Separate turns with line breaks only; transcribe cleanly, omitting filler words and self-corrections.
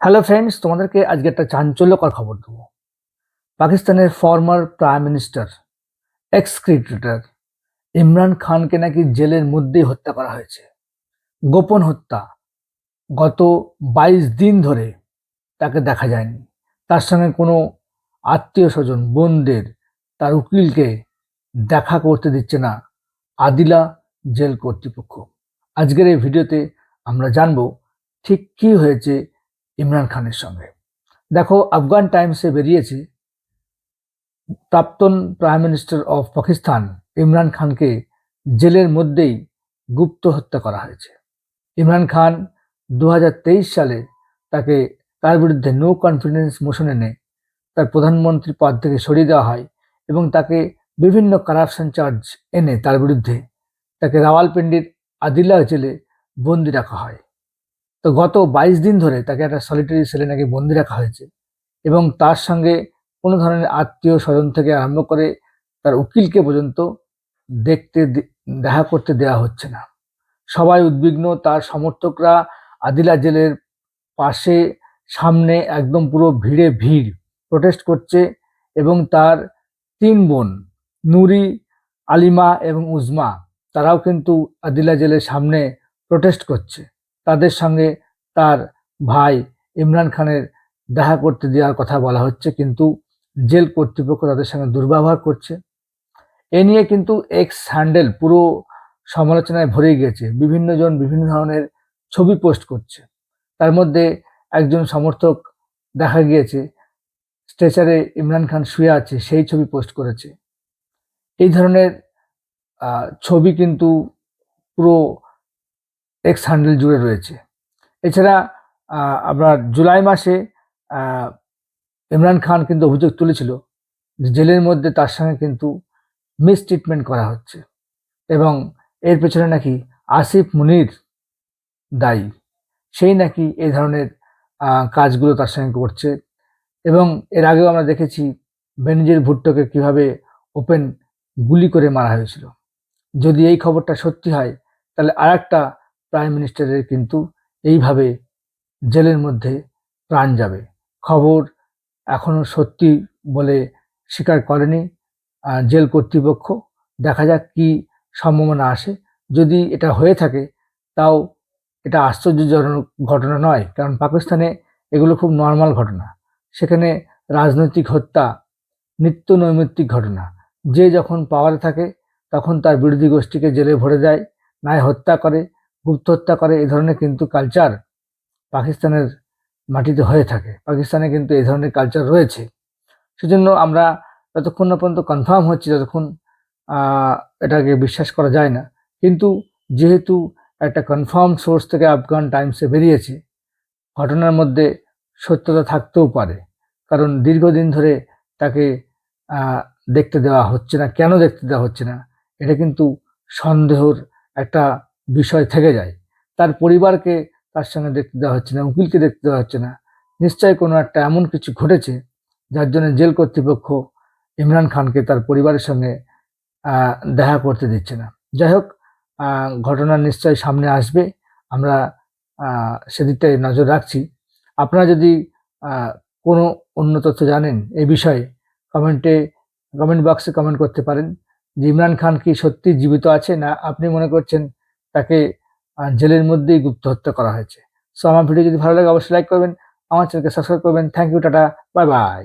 Hello friends, তোমাদেরকে আজকে একটা চাঞ্চল্যকর খবর দেবো। পাকিস্তানের former prime minister x cricketer Imran খানকে নাকি জেলের মধ্যেই হত্যা করা হয়েছে। গোপন হত্যা। গত 22 দিন ধরে তাকে দেখা যায়নি। তার সঙ্গে কোনো আত্মীয় স্বজন, বোনদের, তার উকিলকে দেখা করতে দিচ্ছে না আদিলা জেল কর্তৃপক্ষ। আজকের এই ভিডিওতে আমরা জানবো ঠিক কি হয়েছে ইমরান খানের সঙ্গে। দেখো, আফগান টাইমসে বেরিয়েছে প্রাক্তন prime minister of Pakistan Imran খানকে জেলের মধ্যেই গুপ্ত হত্যা করা হয়েছে। ইমরান খান 2023 সালে তাকে তার বিরুদ্ধে নো কনফিডেন্স মোশন এনে তার প্রধানমন্ত্রী পদ থেকে সরিয়ে দেওয়া হয় এবং তাকে বিভিন্ন কারাপশন চার্জ এনে তার বিরুদ্ধে তাকে রাওয়ালপিন্ডির আদিল্লা জেলে বন্দি রাখা হয়। তো গত 22 দিন ধরে তাকে একটা সলিটারি সেলে নাকি বন্দি রাখা হয়েছে এবং তার সঙ্গে কোনো ধরনের আত্মীয় স্বজন থেকে আরম্ভ করে তার উকিলকে পর্যন্ত দেখা করতে দেওয়া হচ্ছে না। সবাই উদ্বিগ্ন। তার সমর্থকরা আদিলা জেলের পাশে, সামনে একদম পুরো ভিড়ে ভিড় প্রোটেস্ট করছে এবং তার 3 বোন নুরি, আলিমা এবং উজমা, তারাও কিন্তু আদিলা জেলের সামনে প্রোটেস্ট করছে। তাদের সঙ্গে তার ভাই ইমরান খানের দেখা করতে দেওয়ার কথা বলা হচ্ছে, কিন্তু জেল কর্তৃপক্ষ তাদের সঙ্গে দুর্ব্যবহার করছে। এ নিয়ে কিন্তু এক্স হ্যান্ডেল পুরো সমালোচনায় ভরে গিয়েছে। বিভিন্ন জন বিভিন্ন ধরনের ছবি পোস্ট করছে। তার মধ্যে একজন সমর্থক দেখা গিয়েছে স্ট্রেচারে ইমরান খান শুয়ে আছে, সেই ছবি পোস্ট করেছে। এই ধরনের ছবি কিন্তু পুরো এক্স হ্যান্ডেল জুড়ে রয়েছে। এছাড়া আপনার জুলাই মাসে ইমরান খান কিন্তু অভিযোগ তুলেছিল যে জেলের মধ্যে তার সঙ্গে কিন্তু মিসট্রিটমেন্ট করা হচ্ছে এবং এর পেছনে নাকি আসিফ মুনির দায়ী। সেই নাকি এই ধরনের কাজগুলো তার সঙ্গে করছে। এবং এর আগেও আমরা দেখেছি বেনজির ভুট্টোকে কিভাবে ওপেন গুলি করে মারা হয়েছিল। যদি এই খবরটা সত্যি হয় তাহলে আরেকটা প্রাইম মিনিস্টারের কিন্তু এইভাবে জেলের মধ্যে প্রাণ যাবে। খবর এখনো সত্যি বলে স্বীকার করেনি জেল কর্তৃপক্ষ। দেখা যাক কি সম্ভাবনা আসে। যদি এটা হয়ে থাকে তাও এটা আশ্চর্যজনক ঘটনা নয়, কারণ পাকিস্তানে এগুলো খুব নর্মাল ঘটনা। সেখানে রাজনৈতিক হত্যা নিত্য নৈমিত্তিক ঘটনা। যে যখন পাওয়ারে থাকে তখন তার বিরোধী গোষ্ঠীকে জেলে ভরে দেয়, নয় হত্যা করে, গুপ্ত হত্যা করে। এই ধরনের কিন্তু কালচার পাকিস্তানের মাটিতে হয়ে থাকে। পাকিস্তানে কিন্তু এই ধরনের কালচার রয়েছে। সেজন্য আমরা যতক্ষণ না পর্যন্ত কনফার্ম হচ্ছে, যতক্ষণ এটাকে বিশ্বাস করা যায় না। কিন্তু যেহেতু একটা কনফার্ম সোর্স থেকে আফগান টাইমসে বেরিয়েছে, ঘটনার মধ্যে সত্যতা থাকতেও পারে। কারণ দীর্ঘদিন ধরে তাকে দেখতে দেওয়া হচ্ছে না। কেন দেখতে দেওয়া হচ্ছে না, এটা কিন্তু সন্দেহর একটা বিষয় থেকে যায়। তার পরিবারকে তার সঙ্গে দেখতে দেওয়া হচ্ছে না, উকিলকে দেখতে দেওয়া হচ্ছে না। নিশ্চয়ই কোনো একটা এমন কিছু ঘটেছে যার জন্য জেল কর্তৃপক্ষ ইমরান খানকে তার পরিবারের সঙ্গে দেখা করতে দিচ্ছে না। যাই হোক, ঘটনা নিশ্চয়ই সামনে আসবে। আমরা সেদিকটায় নজর রাখছি। আপনারা যদি কোনো অন্য তথ্য জানেন এই বিষয়ে, কমেন্ট বক্সে কমেন্ট করতে পারেন যে ইমরান খান কি সত্যি জীবিত আছে, না আপনি মনে করছেন তাকে জেলের মধ্যেই গুপ্ত হত্যা করা হয়েছে। সো আমার ভিডিও যদি ভালো লাগে অবশ্যই লাইক করবেন, আমার চ্যানেলকে সাবস্ক্রাইব করবেন। Thank you, tata, bye by.